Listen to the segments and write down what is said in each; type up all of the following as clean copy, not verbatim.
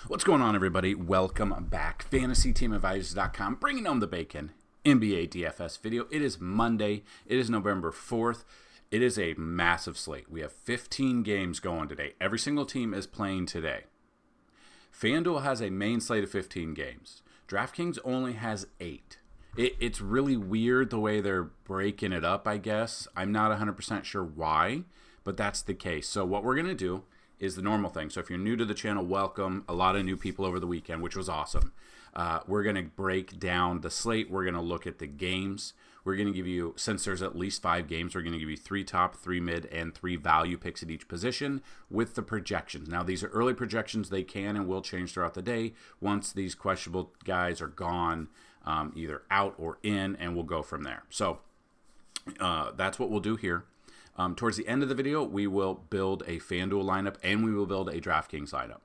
What's going on, everybody? Welcome back. FantasyTeamAdvisors.com, bringing home the bacon. NBA DFS video. It is Monday. It is November 4th. It is a massive slate. We have 15 games going today. Every single team is playing today. Fanduel has a main slate of 15 games. DraftKings only has 8. It's really weird the way they're breaking it up, I guess. I'm not 100% sure why, but that's the case. So what we're going to do is the normal thing. So if you're new to the channel, welcome. A lot of new people over the weekend, which was awesome. We're going to break down the slate. We're going to look at the games. We're going to give you, since there's at least 5 games, we're going to give you 3 top, 3 mid, and 3 value picks at each position with the projections. Now, these are early projections. They can and will change throughout the day once these questionable guys are gone, either out or in, and we'll go from there. So that's what we'll do here. Towards the end of the video, we will build a FanDuel lineup and we will build a DraftKings lineup.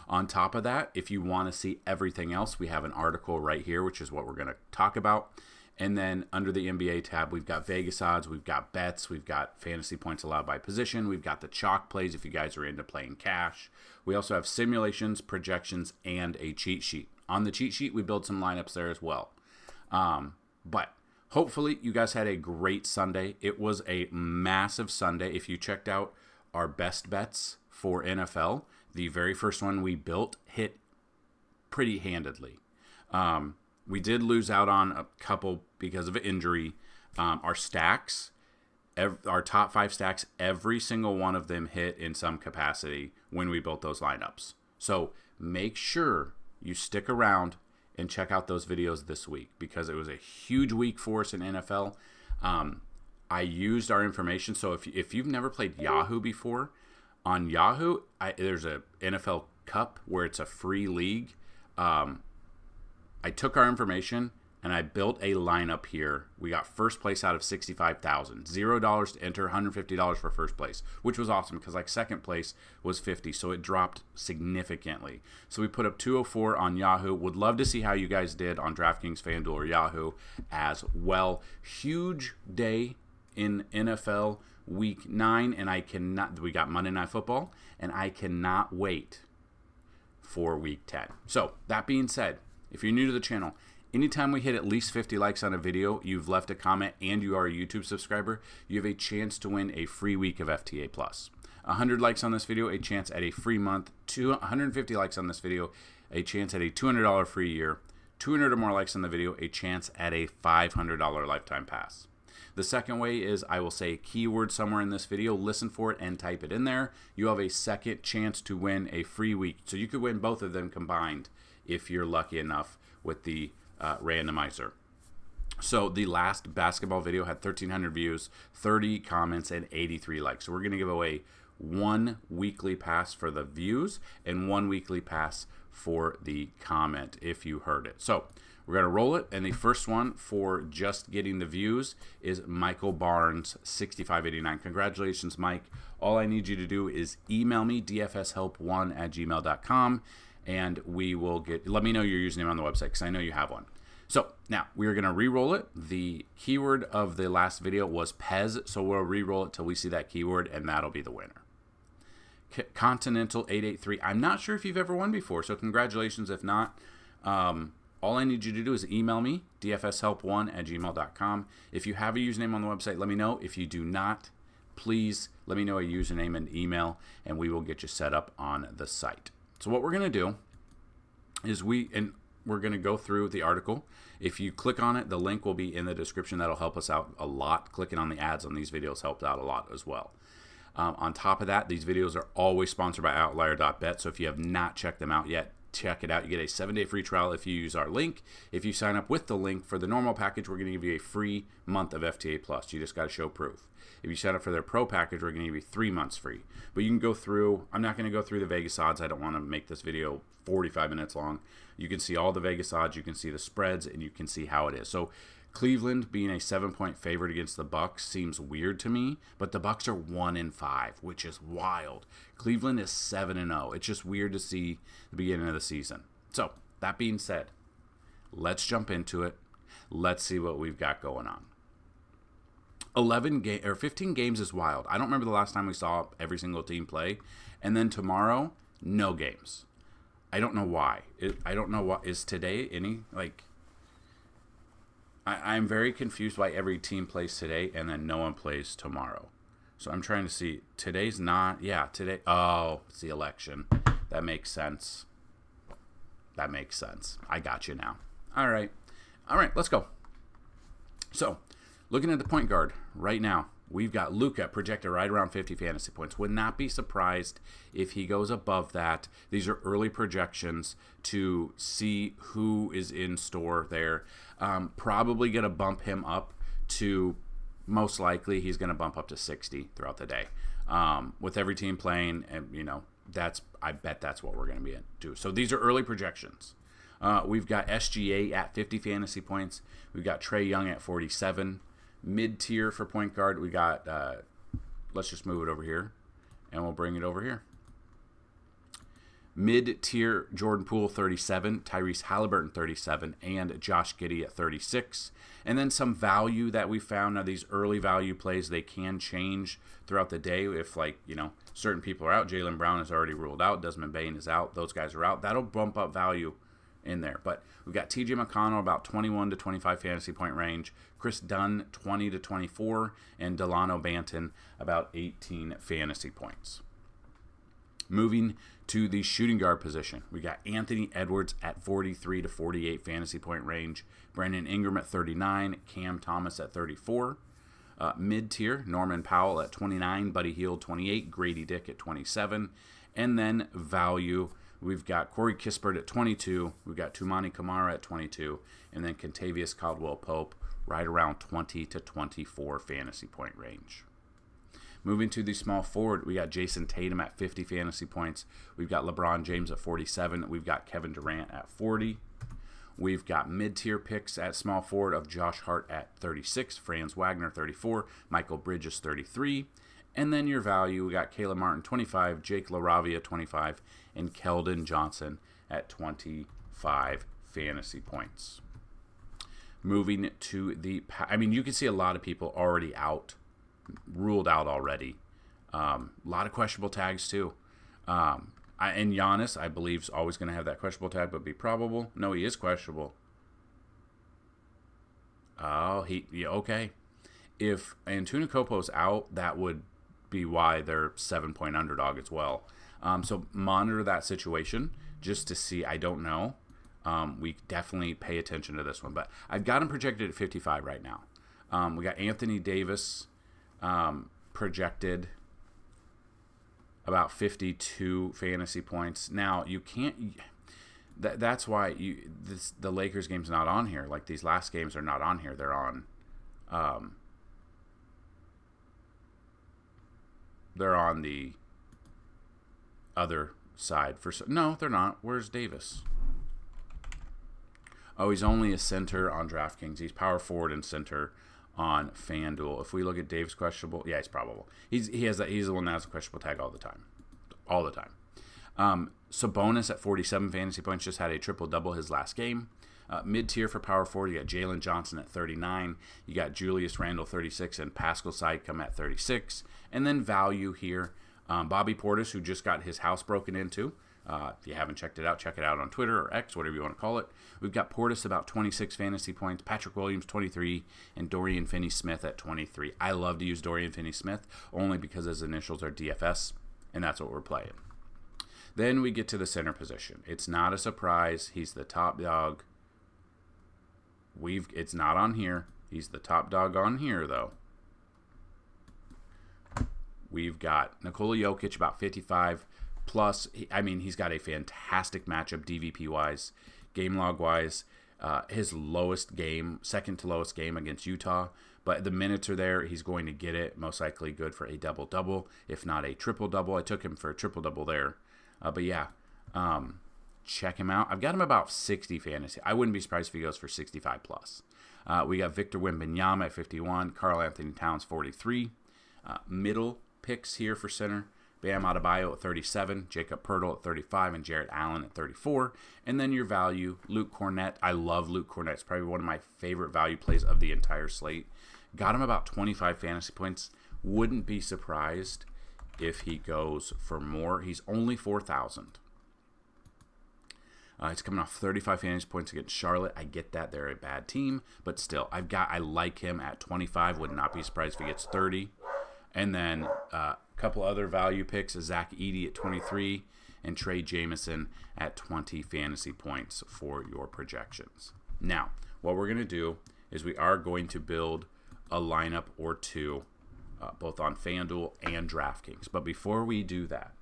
On top of that, if you want to see everything else, we have an article right here, which is what we're going to talk about. And then under the NBA tab, we've got Vegas odds, we've got bets, we've got fantasy points allowed by position, we've got the chalk plays if you guys are into playing cash. We also have simulations, projections, and a cheat sheet. On the cheat sheet, we build some lineups there as well. But hopefully, you guys had a great Sunday. It was a massive Sunday. If you checked out our best bets for NFL, the very first one we built hit pretty handedly. We did lose out on a couple because of an injury. Our stacks, our top 5 stacks, every single one of them hit in some capacity when we built those lineups. So make sure you stick around and check out those videos this week because it was a huge week for us in NFL. I used our information. So if you've never played Yahoo before, on Yahoo, there's a NFL Cup where it's a free league. I took our information and I built a lineup here. We got first place out of 65,000. $0 to enter, $150 for first place, which was awesome because like second place was 50, so it dropped significantly. So we put up 204 on Yahoo. Would love to see how you guys did on DraftKings, FanDuel, or Yahoo as well. Huge day in NFL Week 9, and we got Monday Night Football, and I cannot wait for Week 10. So that being said, if you're new to the channel, anytime we hit at least 50 likes on a video, you've left a comment, and you are a YouTube subscriber, you have a chance to win a free week of FTA+. 100 likes on this video, a chance at a free month. 150 likes on this video, a chance at a $200 free year. 200 or more likes on the video, a chance at a $500 lifetime pass. The second way is I will say a keyword somewhere in this video, listen for it, and type it in there. You have a second chance to win a free week. So you could win both of them combined if you're lucky enough with the randomizer. So the last basketball video had 1,300 views, 30 comments, and 83 likes. So we're going to give away 1 weekly pass for the views and 1 weekly pass for the comment if you heard it. So we're going to roll it, and the first one for just getting the views is Michael Barnes, 6589. Congratulations, Mike. All I need you to do is email me, dfshelp1@gmail.com, and we will let me know your username on the website because I know you have one. So now we are going to re-roll it. The keyword of the last video was Pez, so we'll re-roll it till we see that keyword, and that'll be the winner. Continental 883. I'm not sure if you've ever won before, so congratulations if not. All I need you to do is email me, dfshelp1@gmail.com. If you have a username on the website, let me know. If you do not, please let me know a username and email, and we will get you set up on the site. So what we're going to do is we're going to go through the article. If you click on it, the link will be in the description. That'll help us out a lot. Clicking on the ads on these videos helped out a lot as well. On top of that, these videos are always sponsored by Outlier.Bet, so if you have not checked them out yet, check it out. You get a 7-day free trial if you use our link. If you sign up with the link for the normal package, we're going to give you a free month of FTA+. You just got to show proof. If you sign up for their pro package, we're going to give you 3 months free. But you can go through, I'm not going to go through the Vegas odds. I don't want to make this video 45 minutes long. You can see all the Vegas odds, you can see the spreads, and you can see how it is. So Cleveland being a 7-point favorite against the Bucks seems weird to me, but the Bucks are 1-5, which is wild. Cleveland is 7-0. It's just weird to see the beginning of the season. So that being said, let's jump into it. Let's see what we've got going on. 15 games is wild. I don't remember the last time we saw every single team play. And then tomorrow, no games. I don't know why. I don't know what is today any like. I'm very confused why every team plays today and then no one plays tomorrow. So I'm trying to see. Today's not. Yeah, today. Oh, it's the election. That makes sense. That makes sense. I got you now. All right. Let's go. So, looking at the point guard right now, we've got Luka projected right around 50 fantasy points. Would not be surprised if he goes above that. These are early projections to see who is in store there. Probably going to bump him up to, most likely, he's going to bump up to 60 throughout the day. With every team playing, and I bet that's what we're going to be do. So these are early projections. We've got SGA at 50 fantasy points. We've got Trae Young at 47. Mid-tier for point guard, we got, let's just move it over here, and we'll bring it over here. Mid-tier, Jordan Poole, 37. Tyrese Halliburton, 37. And Josh Giddey at 36. And then some value that we found. Now, these early value plays, they can change throughout the day. If, certain people are out. Jaylen Brown is already ruled out. Desmond Bane is out. Those guys are out. That'll bump up value in there. But we've got TJ McConnell about 21 to 25 fantasy point range. Chris Dunn, 20 to 24. And Delano Banton, about 18 fantasy points. Moving to the shooting guard position, we got Anthony Edwards at 43 to 48 fantasy point range. Brandon Ingram at 39. Cam Thomas at 34. Mid-tier, Norman Powell at 29. Buddy Hield, 28. Grady Dick at 27. And then value, we've got Corey Kispert at 22. We've got Toumani Camara at 22. And then Kentavious Caldwell-Pope right around 20 to 24 fantasy point range. Moving to the small forward, we got Jason Tatum at 50 fantasy points. We've got LeBron James at 47. We've got Kevin Durant at 40. We've got mid-tier picks at small forward of Josh Hart at 36, Franz Wagner 34, Michael Bridges 33. And then your value, we got Caleb Martin 25, Jake LaRavia 25, and Keldon Johnson at 25 fantasy points. Moving to the, you can see a lot of people already out. Ruled out already. A lot of questionable tags too. And Giannis, I believe, is always going to have that questionable tag, but be probable. No, he is questionable. Oh, okay. If Antetokounmpo's out, that would be why they're 7-point underdog as well. So monitor that situation just to see. I don't know. We definitely pay attention to this one, but I've got him projected at 55 right now. We got Anthony Davis. Projected about 52 fantasy points. Now you can't. That's why the Lakers game's not on here. Like these last games are not on here. They're on. They're on the other side no, they're not. Where's Davis? Oh, he's only a center on DraftKings. He's power forward and center on FanDuel. If we look at Dave's questionable, yeah, he's probable. He's the one that has a questionable tag all the time. Sabonis at 47 fantasy points just had a triple-double his last game. Mid-tier for power forward, you got Jalen Johnson at 39. You got Julius Randle 36 and Pascal Siakam at 36. And then value here, Bobby Portis, who just got his house broken into. If you haven't checked it out, check it out on Twitter or X, whatever you want to call it. We've got Portis about 26 fantasy points, Patrick Williams 23, and Dorian Finney-Smith at 23. I love to use Dorian Finney-Smith only because his initials are DFS, and that's what we're playing. Then we get to the center position. It's not a surprise. He's the top dog. It's not on here. He's the top dog on here, though. We've got Nikola Jokic about 55. Plus, he's got a fantastic matchup DVP-wise, game log-wise. His lowest game, second to lowest game against Utah. But the minutes are there. He's going to get it. Most likely good for a double-double, if not a triple-double. I took him for a triple-double there. Check him out. I've got him about 60 fantasy. I wouldn't be surprised if he goes for 65 plus. We got Victor Wembanyama at 51. Karl Anthony Towns, 43. Middle picks here for center. Bam Adebayo at 37, Jacob Poeltl at 35, and Jarrett Allen at 34. And then your value, Luke Cornett. I love Luke Cornett. It's probably one of my favorite value plays of the entire slate. Got him about 25 fantasy points. Wouldn't be surprised if he goes for more. He's only 4,000. He's coming off 35 fantasy points against Charlotte. I get that they're a bad team, but still, I like him at 25. Would not be surprised if he gets 30. And then a couple other value picks: Zach Edey at 23 and Trey Jameson at 20 fantasy points for your projections. Now, what we're going to do is we are going to build a lineup or two, both on FanDuel and DraftKings. But before we do that,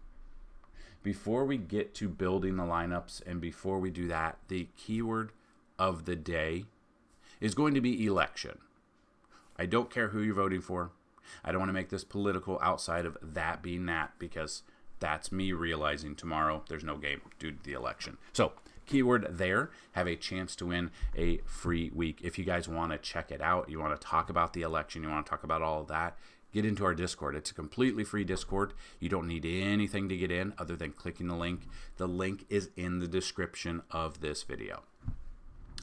before we get to building the lineups and before we do that, the keyword of the day is going to be election. I don't care who you're voting for. I don't want to make this political outside of that being that, because that's me realizing tomorrow there's no game due to the election. So, keyword there, have a chance to win a free week. If you guys want to check it out, you want to talk about the election, you want to talk about all of that, get into our Discord. It's a completely free Discord. You don't need anything to get in other than clicking the link. The link is in the description of this video.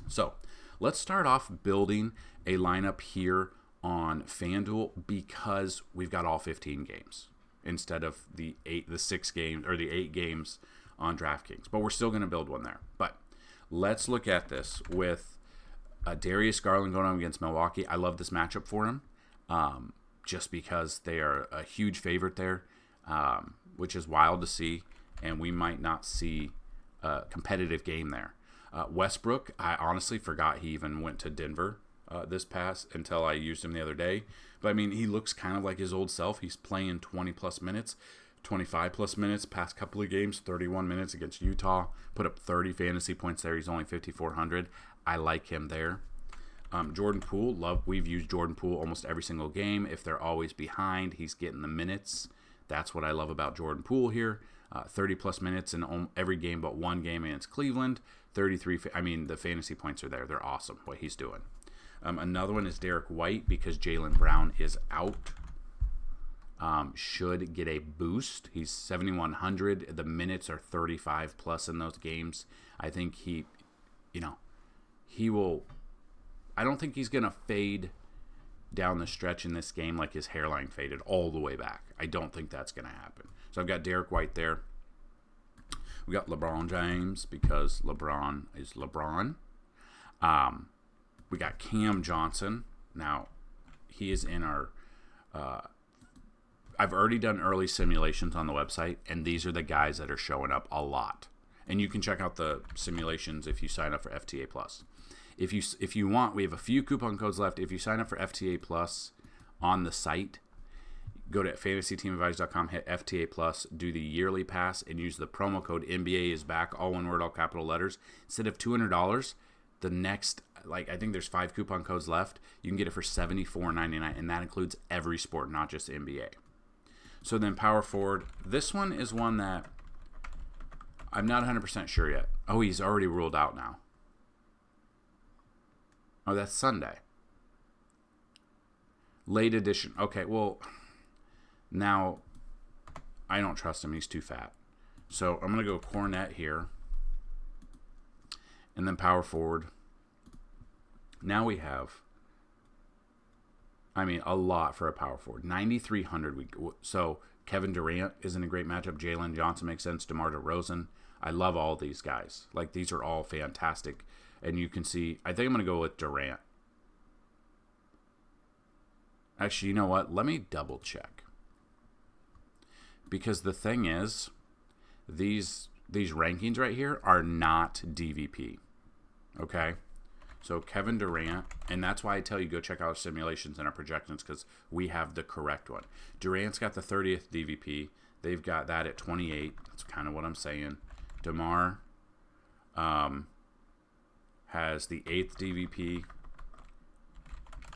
So, let's start off building a lineup here on FanDuel because we've got all 15 games instead of the 8 games on DraftKings. But we're still going to build one there. But let's look at this with Darius Garland going on against Milwaukee. I love this matchup for him just because they are a huge favorite there, which is wild to see, and we might not see a competitive game there. Westbrook, I honestly forgot he even went to Denver this pass until I used him the other day. But, I mean, he looks kind of like his old self. He's playing 20-plus minutes, 25-plus minutes, past couple of games, 31 minutes against Utah. Put up 30 fantasy points there. He's only 5,400. I like him there. Jordan Poole, we've used Jordan Poole almost every single game. If they're always behind, he's getting the minutes. That's what I love about Jordan Poole here. 30-plus minutes in every game but one game against Cleveland. 33, the fantasy points are there. They're awesome, what he's doing. Another one is Derek White because Jaylen Brown is out. Should get a boost. He's 7,100. The minutes are 35 plus in those games. I think he will. I don't think he's going to fade down the stretch in this game like his hairline faded all the way back. I don't think that's going to happen. So I've got Derek White there. We got LeBron James because LeBron is LeBron. We got Cam Johnson. Now, he is in our... I've already done early simulations on the website, and these are the guys that are showing up a lot. And you can check out the simulations if you sign up for FTA Plus. If you want, we have a few coupon codes left. If you sign up for FTA Plus on the site, go to FantasyTeamAdvisors.com, hit FTA Plus, do the yearly pass, and use the promo code NBA is back, all one word, all capital letters. Instead of $200, the next, I think there's 5 coupon codes left. You can get it for $74.99, and that includes every sport, not just NBA. So then power forward. This one is one that I'm not 100% sure yet. Oh, he's already ruled out now. Oh, that's Sunday. Late edition. Okay, well, now I don't trust him. He's too fat. So I'm going to go Cornette here. And then power forward. Now we have, a lot for a power forward. 9,300. So Kevin Durant isn't a great matchup. Jalen Johnson makes sense. DeMar DeRozan. I love all these guys. These are all fantastic. And you can see, I think I'm going to go with Durant. Actually, you know what? Let me double check. Because the thing is, these rankings right here are not DVP. Okay? So Kevin Durant, and that's why I tell you go check out our simulations and our projections, because we have the correct one. Durant's got the 30th DVP. They've got that at 28. That's kind of what I'm saying. DeMar has the 8th DVP.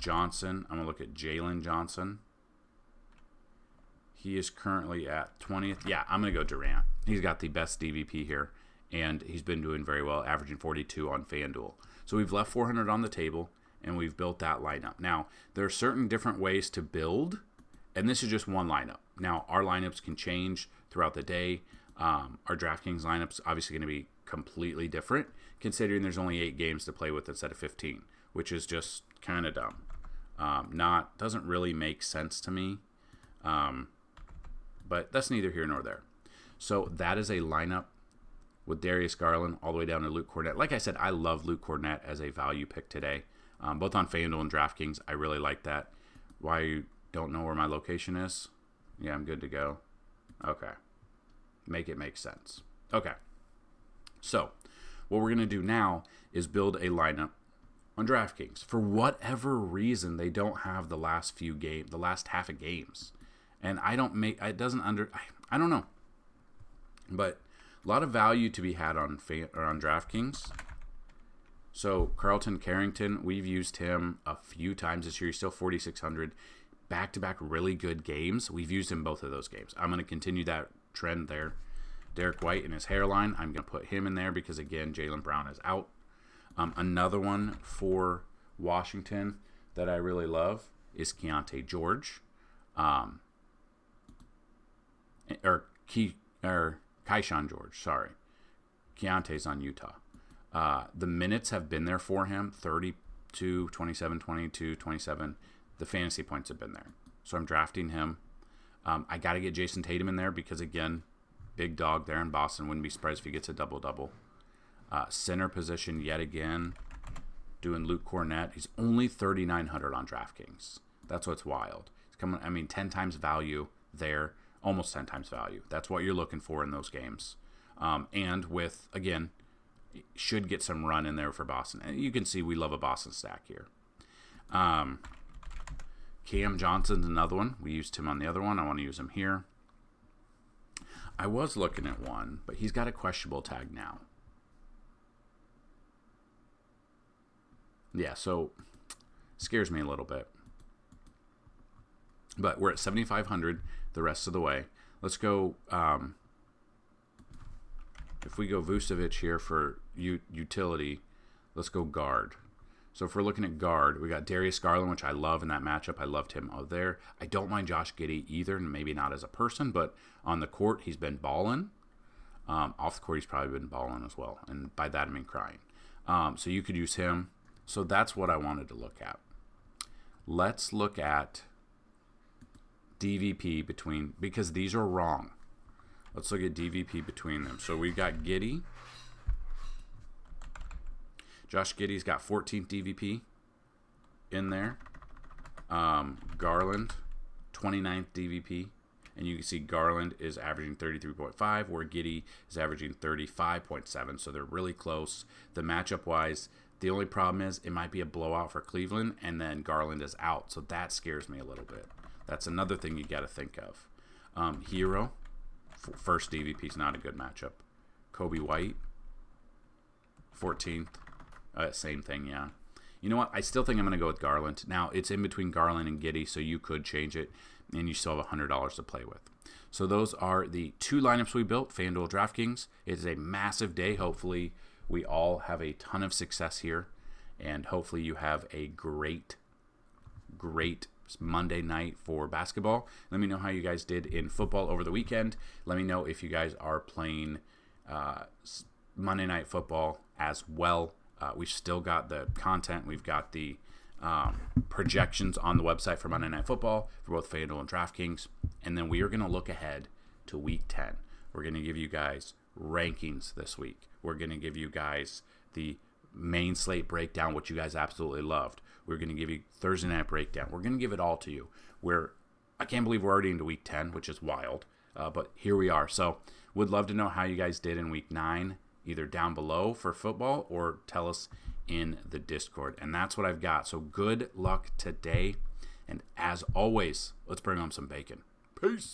Johnson, I'm going to look at Jalen Johnson. He is currently at 20th. Yeah, I'm going to go Durant. He's got the best DVP here, and he's been doing very well, averaging 42 on FanDuel. So we've left 400 on the table, and we've built that lineup. Now, there are certain different ways to build, and this is just one lineup. Now, our lineups can change throughout the day. Our DraftKings lineup's obviously going to be completely different, considering there's only 8 games to play with instead of 15, which is just kind of dumb. Doesn't really make sense to me, but that's neither here nor there. So that is a lineup with Darius Garland all the way down to Luke Cornett. Like I said, I love Luke Cornett as a value pick today. Both on FanDuel and DraftKings, I really like that. Why you don't know where my location is? Yeah, I'm good to go. Okay. Make it make sense. Okay. So, what we're going to do now is build a lineup on DraftKings. For whatever reason, they don't have the last half of games. And I don't know. But a lot of value to be had on DraftKings. So Carlton Carrington, we've used him a few times this year. He's still 4,600. Back-to-back really good games. We've used him both of those games. I'm going to continue that trend there. Derek White and his hairline, I'm going to put him in there because, again, Jaylen Brown is out. Another one for Washington that I really love is Keontae George. Keyshawn George, sorry. Keontae's on Utah. The minutes have been there for him, 32, 27, 22, 27. The fantasy points have been there. So I'm drafting him. I got to get Jason Tatum in there because, again, big dog there in Boston. Wouldn't be surprised if he gets a double-double. Center position yet again, doing Luke Cornett. He's only 3,900 on DraftKings. That's what's wild. He's coming, 10 times value there, almost 10 times value. That's what you're looking for in those games. And with, again, should get some run in there for Boston. And you can see we love a Boston stack here. Cam Johnson's another one. We used him on the other one. I want to use him here. I was looking at one, but he's got a questionable tag now. Yeah, so scares me a little bit. But we're at 7,500 the rest of the way. Let's go, if we go Vucevic here for utility, let's go guard. So if we're looking at guard, we got Darius Garland, which I love in that matchup. I loved him out there. I don't mind Josh Giddey either, and maybe not as a person, but on the court, he's been balling. Off the court, he's probably been balling as well, and by that I mean crying. So you could use him. So that's what I wanted to look at. Let's look at DVP because these are wrong. Let's look at DVP between them. So we've got Giddey. Josh Giddey's got 14th DVP in there. Garland, 29th DVP. And you can see Garland is averaging 33.5, where Giddey is averaging 35.7. So they're really close. The matchup-wise, the only problem is it might be a blowout for Cleveland, and then Garland is out. So that scares me a little bit. That's another thing you got to think of. Hero, first DVP is not a good matchup. Kobe White, 14th. Same thing, yeah. You know what? I still think I'm going to go with Garland. Now, it's in between Garland and Giddey, so you could change it, and you still have $100 to play with. So those are the two lineups we built, FanDuel, DraftKings. It is a massive day. Hopefully, we all have a ton of success here, and hopefully you have a great Monday night for basketball. Let me know how you guys did in football over the weekend. Let me know if you guys are playing Monday Night Football as well. We've still got the content. We've got the projections on the website for Monday Night Football for both FanDuel and DraftKings. And then we are going to look ahead to Week 10. We're going to give you guys rankings this week. We're going to give you guys the main slate breakdown, which you guys absolutely loved. We're going to give you Thursday night breakdown. We're going to give it all to you. I can't believe we're already into Week 10, which is wild. But here we are. So would love to know how you guys did in Week 9. Either down below for football or tell us in the Discord. And that's what I've got. So good luck today. And as always, let's bring home some bacon. Peace.